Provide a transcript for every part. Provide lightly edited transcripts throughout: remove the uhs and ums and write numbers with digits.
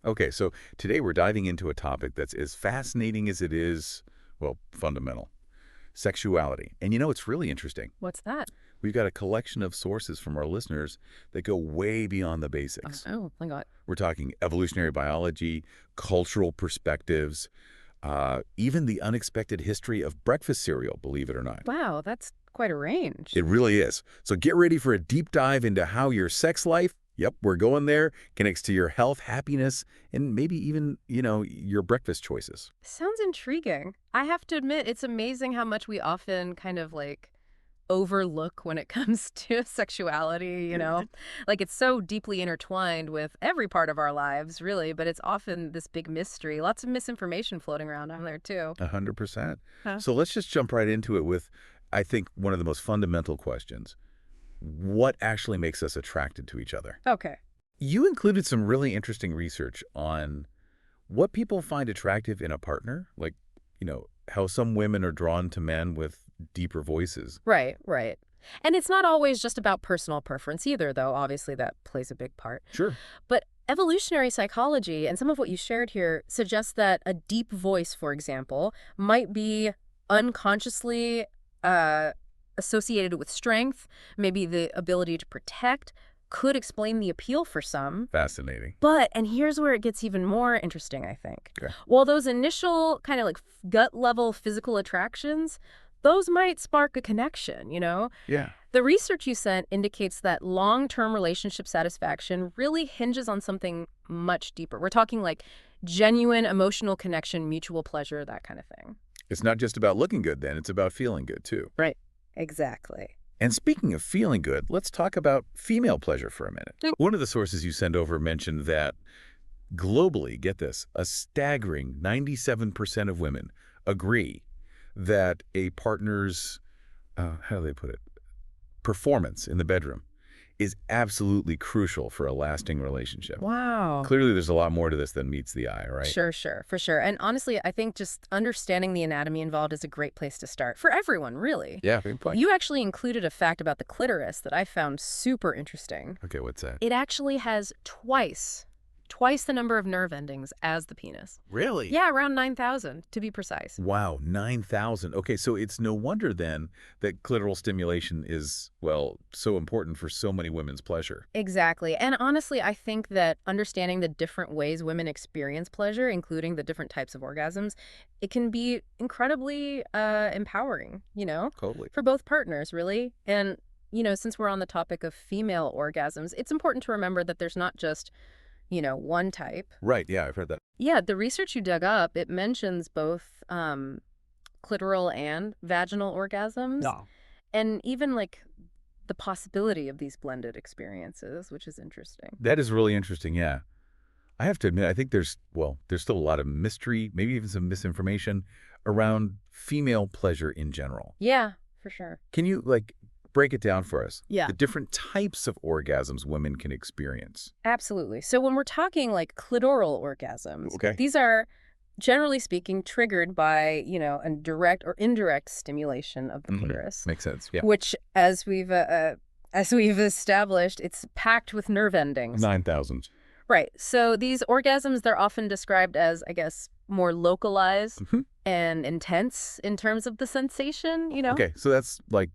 Okay, so today we're diving into a topic that's as fascinating as it is, well, fundamental. Sexuality. And it's really interesting. What's that? We've got a collection of sources from our listeners that go way beyond the basics. Oh my God. We're talking evolutionary biology, cultural perspectives, even the unexpected history of breakfast cereal, believe it or not. Wow, that's quite a range. It really is. So get ready for a deep dive into how your sex life, yep, we're going there, connects to your health, happiness, and maybe even, your breakfast choices. Sounds intriguing. I have to admit, it's amazing how much we often kind of like overlook when it comes to sexuality. Like it's so deeply intertwined with every part of our lives, really, but it's often this big mystery. Lots of misinformation floating around on there, too. 100%. Huh. So let's just jump right into it with, I think, one of the most fundamental questions. What actually makes us attracted to each other? Okay. You included some really interesting research on what people find attractive in a partner, like, how some women are drawn to men with deeper voices. Right, right. And it's not always just about personal preference either, though. Obviously, that plays a big part. Sure. But evolutionary psychology and some of what you shared here suggests that a deep voice, for example, might be unconsciously uh, associated with strength, maybe the ability to protect, could explain the appeal for some. Fascinating. But, and here's where it gets even more interesting, I think. Okay. While those initial kind of like gut level physical attractions, those might spark a connection. Yeah. The research you sent indicates that long-term relationship satisfaction really hinges on something much deeper. We're talking like genuine emotional connection, mutual pleasure, that kind of thing. It's not just about looking good then, it's about feeling good too. Right. Exactly. And speaking of feeling good, let's talk about female pleasure for a minute. Mm. One of the sources you send over mentioned that globally, get this, a staggering 97% of women agree that a partner's, how do they put it, performance in the bedroom is absolutely crucial for a lasting relationship. Wow. Clearly, there's a lot more to this than meets the eye, right? Sure, sure, for sure. And honestly, I think just understanding the anatomy involved is a great place to start for everyone, really. Yeah, big point. You actually included a fact about the clitoris that I found super interesting. Okay, what's that? It actually has twice the number of nerve endings as the penis. Really? Yeah, around 9,000 to be precise. Wow, 9,000. Okay, so it's no wonder then that clitoral stimulation is, well, so important for so many women's pleasure. Exactly. And honestly, I think that understanding the different ways women experience pleasure, including the different types of orgasms, it can be incredibly empowering, Totally. for both partners, really. And, since we're on the topic of female orgasms, it's important to remember that there's not just one type. Right, yeah, I've heard that. Yeah, the research you dug up, it mentions both clitoral and vaginal orgasms, No. and even like the possibility of these blended experiences, which is interesting. That is really interesting, yeah. I have to admit, I think there's still a lot of mystery, maybe even some misinformation around female pleasure in general. Yeah, for sure. Can you, break it down for us? Yeah. The different types of orgasms women can experience. Absolutely. So when we're talking like clitoral orgasms, Okay. these are generally speaking triggered by, a direct or indirect stimulation of the Mhm. clitoris, Makes sense, yeah. which as we've established, it's packed with nerve endings. 9,000. Right. So these orgasms, they're often described as, I guess, more localized Mhm. and intense in terms of the sensation. Okay, so that's like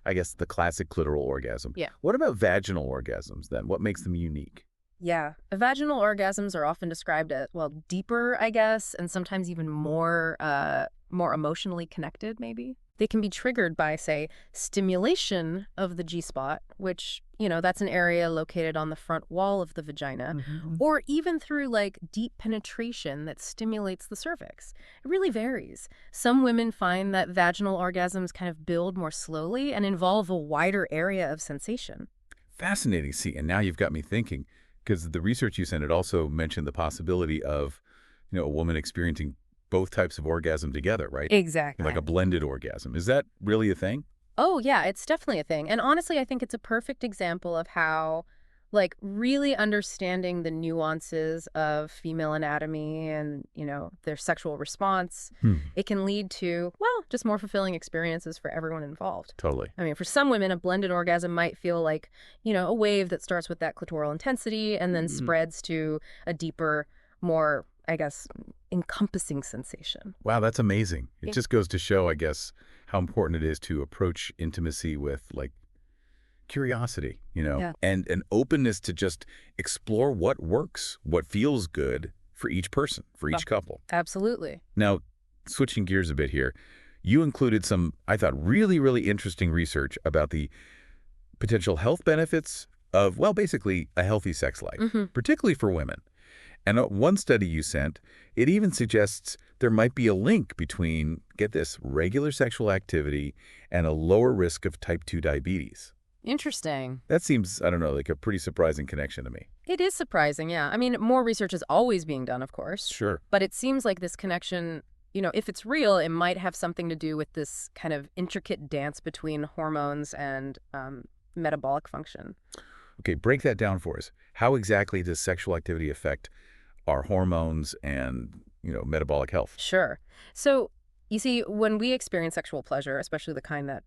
I guess, the classic clitoral orgasm. Yeah. What about vaginal orgasms then? What makes them unique? Yeah. Vaginal orgasms are often described as, well, deeper, I guess, and sometimes even more emotionally connected, maybe. They can be triggered by, say, stimulation of the G-spot, which, that's an area located on the front wall of the vagina, or even through, like, deep penetration that stimulates the cervix. It really varies. Some women find that vaginal orgasms kind of build more slowly and involve a wider area of sensation. Fascinating. See, and now you've got me thinking, because the research you sent, it also mentioned the possibility of, a woman experiencing both types of orgasm together, right? Exactly. Like a blended orgasm. Is that really a thing? Oh, yeah, it's definitely a thing. And honestly, I think it's a perfect example of how Like really understanding the nuances of female anatomy and, their sexual response, it can lead to, well, just more fulfilling experiences for everyone involved. Totally. I mean, for some women, a blended orgasm might feel like, a wave that starts with that clitoral intensity and then spreads to a deeper, more, I guess, encompassing sensation. Wow, that's amazing. It Yeah. just goes to show, I guess, how important it is to approach intimacy with, like, curiosity, Yeah. and an openness to just explore what works, what feels good for each person, for each couple. Absolutely. Now, switching gears a bit here, you included some, I thought, really, really interesting research about the potential health benefits of, well, basically a healthy sex life, particularly for women. And one study you sent, it even suggests there might be a link between, get this, regular sexual activity and a lower risk of type 2 diabetes. Interesting. That seems, I don't know, like a pretty surprising connection to me. It is surprising, yeah. I mean, more research is always being done, of course. Sure. But it seems like this connection, if it's real, it might have something to do with this kind of intricate dance between hormones and metabolic function. Okay, break that down for us. How exactly does sexual activity affect our hormones and, metabolic health? Sure. So, you see, when we experience sexual pleasure, especially the kind that,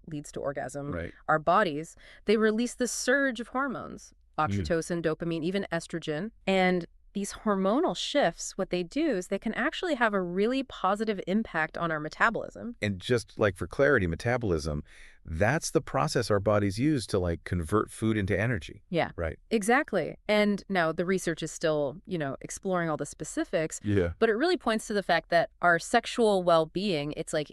leads to orgasm, Right. our bodies, they release this surge of hormones, oxytocin, dopamine, even estrogen. And these hormonal shifts, what they do is they can actually have a really positive impact on our metabolism. And just like for clarity, metabolism, that's the process our bodies use to like convert food into energy. Yeah. Right. Exactly. And now the research is still, exploring all the specifics, Yeah. but it really points to the fact that our sexual well-being, it's like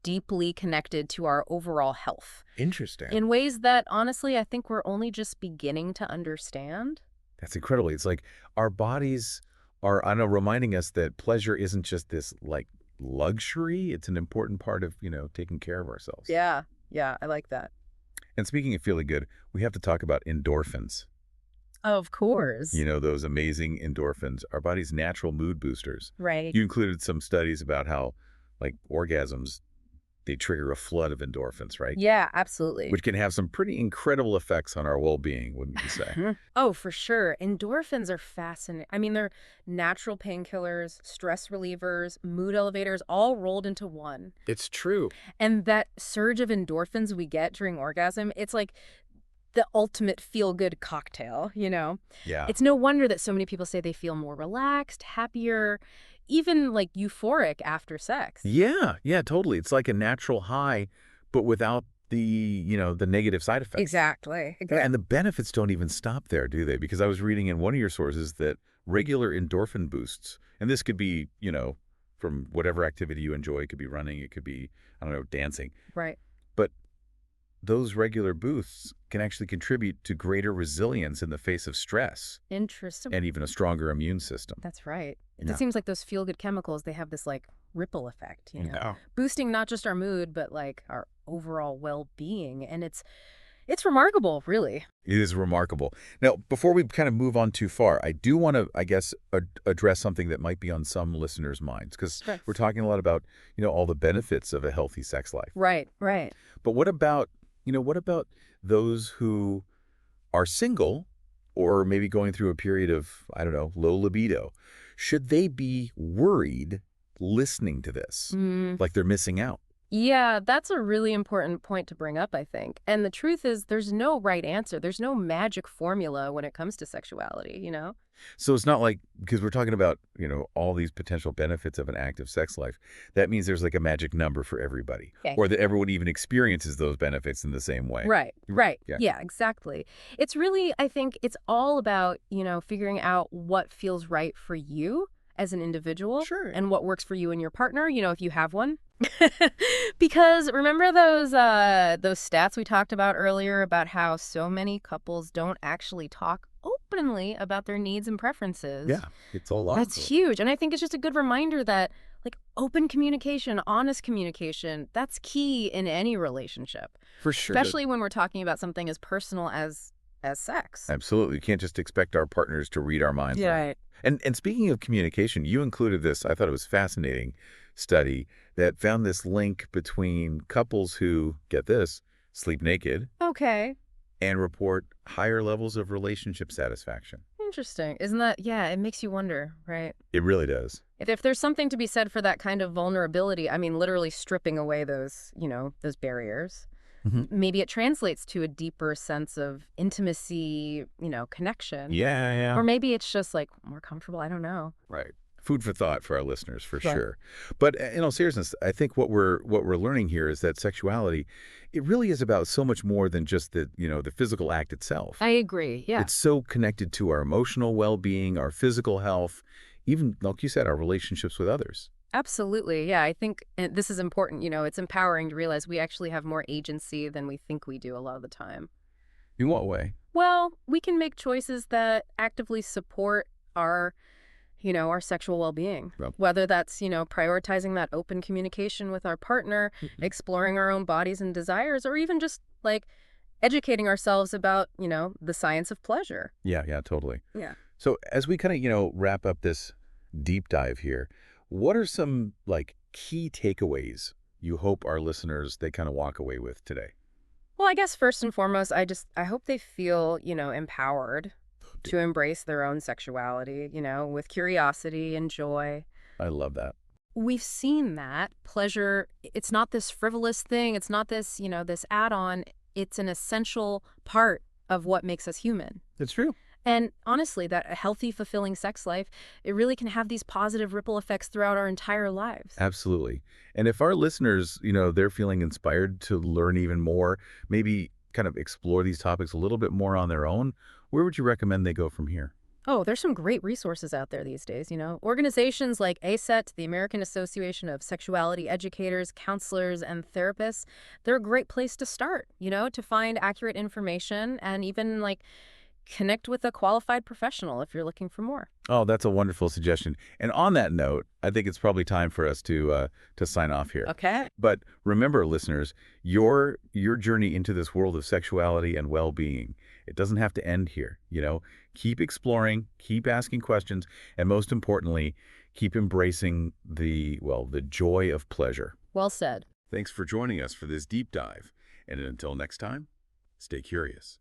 deeply connected to our overall health Interesting. in ways that, honestly, I think we're only just beginning to understand. That's incredible. It's like our bodies are, I don't know, reminding us that pleasure isn't just this like luxury. It's an important part of, taking care of ourselves. Yeah. Yeah, I like that. And speaking of feeling good, we have to talk about endorphins. Of course. Those amazing endorphins, our body's natural mood boosters. Right. You included some studies about how, like, orgasms, they trigger a flood of endorphins, right? Yeah, absolutely. Which can have some pretty incredible effects on our well-being, wouldn't you say? Oh, for sure. Endorphins are fascinating. I mean, they're natural painkillers, stress relievers, mood elevators, all rolled into one. It's true. And that surge of endorphins we get during orgasm, it's like the ultimate feel-good cocktail, Yeah. It's no wonder that so many people say they feel more relaxed, happier, even like euphoric after sex. Yeah, totally. It's like a natural high, but without the, the negative side effects. Exactly. And the benefits don't even stop there, do they? Because I was reading in one of your sources that regular endorphin boosts, and this could be, from whatever activity you enjoy, it could be running, it could be, I don't know, dancing. Right. But those regular boosts can actually contribute to greater resilience in the face of stress Interesting. and even a stronger immune system. That's right. Yeah. It seems like those feel-good chemicals, they have this like ripple effect, boosting not just our mood, but like our overall well-being. And it's remarkable, really. It is remarkable. Now, before we kind of move on too far, I do want to, I guess, address something that might be on some listeners' minds, because Sure. we're talking a lot about, all the benefits of a healthy sex life. Right. But what about those who are single or maybe going through a period of, I don't know, low libido? Should they be worried listening to this, like they're missing out? Yeah, that's a really important point to bring up, I think. And the truth is, there's no right answer. There's no magic formula when it comes to sexuality, So it's not like, because we're talking about, all these potential benefits of an active sex life, that means there's like a magic number for everybody, Okay. or that everyone even experiences those benefits in the same way. Right. Yeah. Yeah, exactly. It's really, I think it's all about, figuring out what feels right for you as an individual. Sure. And what works for you and your partner, if you have one. Because remember those stats we talked about earlier about how so many couples don't actually talk openly about their needs and preferences? Yeah, it's a lot. That's huge. And I think it's just a good reminder that like open communication, honest communication, that's key in any relationship. For sure. Especially when we're talking about something as personal as sex. Absolutely. You can't just expect our partners to read our minds. Right. And speaking of communication, you included this, I thought it was fascinating, study that found this link between couples who, get this, sleep naked Okay. and report higher levels of relationship satisfaction. Interesting. Isn't that, yeah, it makes you wonder, right? It really does. If there's something to be said for that kind of vulnerability, I mean, literally stripping away those, those barriers, Hmm. maybe it translates to a deeper sense of intimacy, connection. Yeah, yeah. Or maybe it's just like more comfortable. I don't know. Right. Food for thought for our listeners, for Right. sure. But in all seriousness, I think what we're learning here is that sexuality, it really is about so much more than just the physical act itself. I agree. Yeah. It's so connected to our emotional well-being, our physical health, even, like you said, our relationships with others. Absolutely. Yeah. I think this is important. It's empowering to realize we actually have more agency than we think we do a lot of the time. In what way? Well, we can make choices that actively support our our sexual well-being, Well, whether that's, prioritizing that open communication with our partner, exploring our own bodies and desires, or even just like educating ourselves about, the science of pleasure. yeah, yeah, totally. Yeah. So as we kind of, wrap up this deep dive here, what are some like key takeaways you hope our listeners they kind of walk away with today? Well, I guess first and foremost, I hope they feel, empowered to embrace their own sexuality, with curiosity and joy. I love that. We've seen that pleasure, it's not this frivolous thing, it's not this, this add-on, it's an essential part of what makes us human. It's true. And honestly, that a healthy, fulfilling sex life, it really can have these positive ripple effects throughout our entire lives. Absolutely. And if our listeners, they're feeling inspired to learn even more, maybe kind of explore these topics a little bit more on their own, where would you recommend they go from here? Oh, there's some great resources out there these days, Organizations like ASET, the American Association of Sexuality Educators, Counselors, and Therapists, they're a great place to start, to find accurate information and even like connect with a qualified professional if you're looking for more. Oh, that's a wonderful suggestion. And on that note, I think it's probably time for us to sign off here. Okay. But remember, listeners, your journey into this world of sexuality and well-being, it doesn't have to end here. Keep exploring, keep asking questions, and most importantly, keep embracing the joy of pleasure. Well said. Thanks for joining us for this deep dive. And until next time, stay curious.